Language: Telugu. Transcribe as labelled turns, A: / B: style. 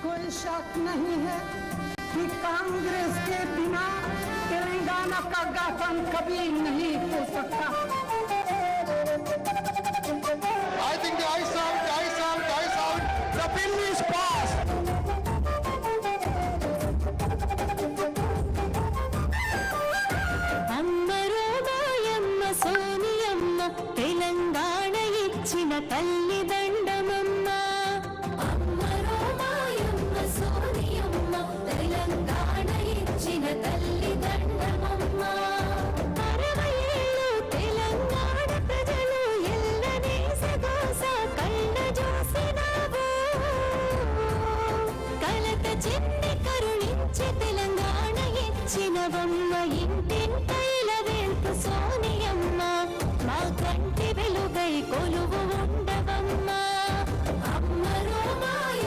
A: कोई शक नहीं है कि कांग्रेस के बिना तेलंगाना का गठन कभी नहीं हो सकता।
B: I think the ayes out. The bill is passed.
C: అమ్మరో మాయమ్మ సోనియమ్మ తెలంగాణ ఇచ్చిన తల్లి దండమమ్మ. అమ్మరో మాయమ్మ సోనియమ్మ తెలంగాణ ఇచ్చిన తల్లి దండమమ్మ. 60 ఏళ్ళు తెలంగాణ ప్రజలు ఎల్లని సగోస కళ్ళ చూసినావు. కలత చెన్ని కరుణించి తెలంగాణ ఇచ్చినవమ్మ.